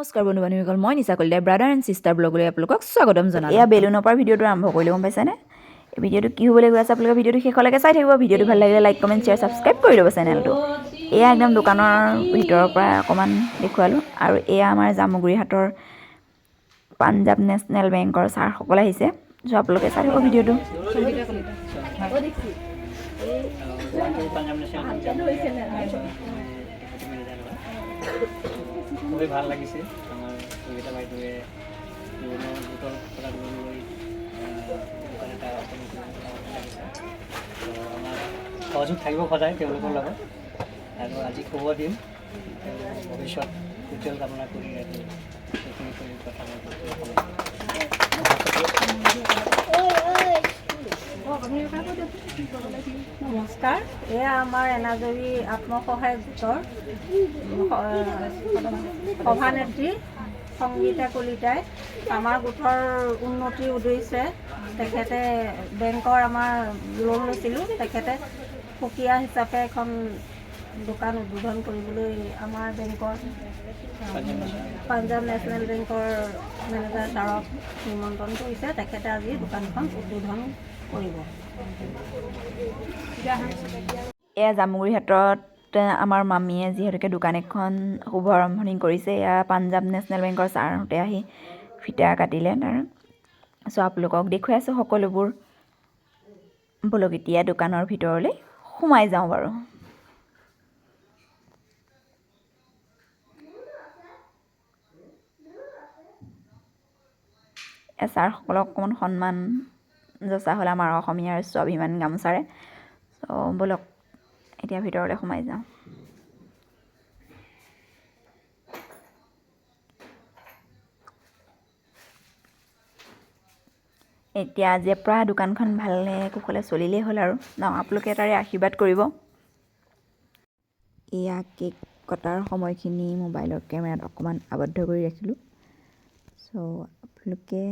নমস্কাৰ বন্ধু বান্ধৱীসকল, মই নিচা কলিতা ব্ৰাদাৰ এণ্ড চিষ্টাৰ ব্লগলৈ আপোনালোকক স্বাগতম জনালোঁ। এয়া বেলুনৰ পৰা ভিডিঅ'টো আৰম্ভ কৰিলোঁ, গম পাইছেনে? এই ভিডিঅ'টো কি হ'বলৈ গৈ আছে আপোনালোকে ভিডিঅ'টো শেষলৈকে চাই থাকিব। ভিডিঅ'টো ভাল লাগিলে লাইক কমেণ্ট শ্বেয়াৰ ছাবস্ক্ৰাইব কৰি দিব চেনেলটো। এয়া একদম দোকানৰ ভিতৰৰ পৰা অকণমান দেখুৱালোঁ। আৰু এয়া আমাৰ জামুগুৰিহাটৰ পাঞ্জাৱ নেশ্যনেল বেংকৰ ছাৰসকল আহিছে। চ' আপোনালোকে চাই থাকিব ভিডিঅ'টো। খুবই ভাল লাগিছে আমাৰ সুবিধা বাইদেৱে লোনৰ গোটৰ পৰা লোন লৈ দোকান এটা অপেনিং লাগিছে। তো আমাৰ সহযোগ থাকিব সদায় তেওঁলোকৰ লগত। আৰু আজি খবৰ দিম ভৱিষ্যত উজ্জ্বল কামনা কৰি সেইখিনি কৰি কথা নমস্কাৰ, এয়া আমাৰ এনাজৰী আত্মসহায়ক গোটৰ সভানেত্ৰী সংগীতা কলিতাই আমাৰ গোটৰ উন্নতিৰ উদ্দেশ্যে তেখেতে বেংকৰ আমাৰ লোন লৈছিলোঁ। তেখেতে সুকীয়া হিচাপে এখন দোকান উদ্বোধন কৰিবলৈ আমাৰ বেংকৰ পাঞ্জাৱ নেশ্যনেল বেংকৰ মেনেজাৰ ছাৰক নিমন্ত্ৰণ কৰিছে। তেখেতে আজি দোকানখন উদ্বোধন কৰিব। এয়া জামুগুৰিহাটত আমাৰ মামীয়ে যিহেতুকে দোকান এখন শুভ আৰম্ভণি কৰিছে। এয়া পাঞ্জাৱ নেশ্যনেল বেংকৰ ছাৰহঁতে আহি ফিটা কাটিলে তাৰ। চ' আপোনালোকক দেখুৱাই আছোঁ সকলোবোৰ। বলক এতিয়া দোকানৰ ভিতৰলৈ সোমাই যাওঁ বাৰু। ছাৰসকলক অকণমান সন্মান যচা হ'ল আমাৰ অসমীয়াৰ স্বাভিমান গামোচাৰে। চ' বলক এতিয়া ভিতৰলৈ সোমাই যাওঁ। এতিয়া আজিৰ পৰা দোকানখন ভালে কুশলে চলিলেই হ'ল আৰু ন, আপোনালোকে তাৰে আশীৰ্বাদ কৰিব। এয়া কেক কটাৰ সময়খিনি মোবাইলৰ কেমেৰাত অকণমান আবদ্ধ কৰি ৰাখিলোঁ। চ' আপোনালোকে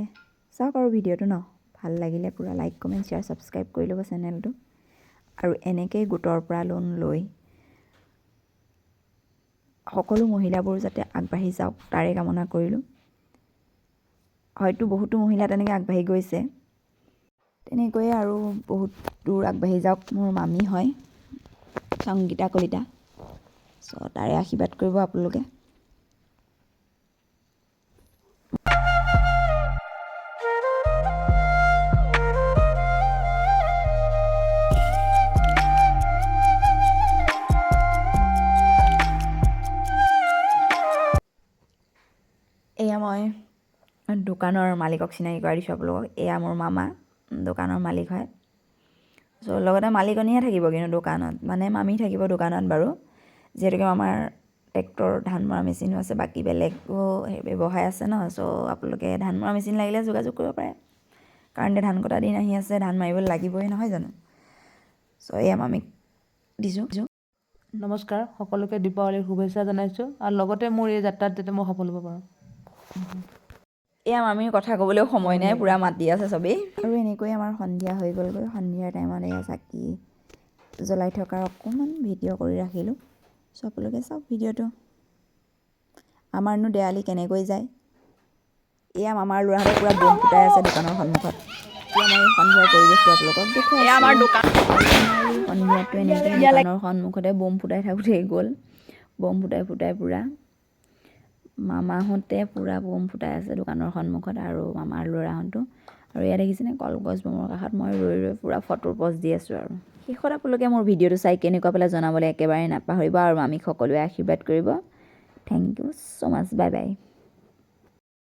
চাওক আৰু ভিডিঅ'টো ন, ভাল লাগিলে পূৰা লাইক কমেণ্ট শ্বেয়াৰ ছাবস্ক্ৰাইব কৰি ল'ব চেনেলটো। আৰু এনেকৈয়ে গোটৰ পৰা লোন লৈ সকলো মহিলাবোৰ যাতে আগবাঢ়ি যাওক তাৰে কামনা কৰিলোঁ। হয়তো বহুতো মহিলা তেনেকৈ আগবাঢ়ি গৈছে, তেনেকৈয়ে আৰু বহুত দূৰ আগবাঢ়ি যাওক। মোৰ মামী হয় সংগীতা কলিতা। চ' তাৰে আশীৰ্বাদ কৰিব আপোনালোকে। এয়া মই দোকানৰ মালিকক চিনাকি কৰাই দিছোঁ আপোনালোকক। এয়া মোৰ মামা, দোকানৰ মালিক হয়। চ' লগতে মালিকনীয়ে থাকিব কিন্তু দোকানত, মানে মামী থাকিব দোকানত বাৰু। যিহেতুকে আমাৰ ট্ৰেক্টৰ ধান মৰা মেচিনো আছে, বাকী বেলেগো ব্যৱসায় আছে ন। চ' আপোনালোকে ধান মৰা মেচিন লাগিলে যোগাযোগ কৰিব পাৰে, কাৰণ এতিয়া ধান কটা দিন আহি আছে, ধান মাৰিবলৈ লাগিবই নহয় জানো। চ' এয়া মামীক দিছোঁ। নমস্কাৰ, সকলোকে দীপাৱলীৰ শুভেচ্ছা জনাইছোঁ। আৰু লগতে মোৰ এই যাত্ৰাত যাতে মই সফল হ'ব পাৰোঁ। এয়া মামীৰ কথা ক'বলৈও সময় নাই, পূৰা মাতি আছে চবেই। আৰু এনেকৈ আমাৰ সন্ধিয়া হৈ গ'লগৈ। সন্ধিয়াৰ টাইমত এয়া চাকি জ্বলাই থকাৰ অকণমান ভিডিঅ' কৰি ৰাখিলোঁ। চ' আপোনালোকে চাওক ভিডিঅ'টো। আমাৰনো দেৱালী কেনেকৈ যায়। এয়া মামাৰ ল'ৰাহঁতে পূৰা বম ফুটাই আছে দোকানৰ সন্মুখত। এতিয়া মই সন্ধিয়াৰ পৰিৱেশটো আপোনালোকক দেখুৱাই আছোঁ। সন্ধিয়াটো এনেকৈ দোকানৰ সন্মুখতে বম ফুটাই থাকোঁতেই গ'ল। বম ফুটাই ফুটাই পূৰা মামাহঁতে পূৰা বম ফুটাই আছে দোকানৰ সন্মুখত, আৰু মামাৰ ল'ৰাহঁতো। আৰু ইয়াত দেখিছেনে কলগছ বমৰ কাষত মই ৰৈ ৰৈ পূৰা ফটোৰ প'জ দি আছোঁ। আৰু শেষত আপোনালোকে মোৰ ভিডিঅ'টো চাই কেনেকুৱা পালে জনাবলৈ একেবাৰে নাপাহৰিব। আৰু মামীক সকলোৱে আশীৰ্বাদ কৰিব। Thank you so' much, bye by.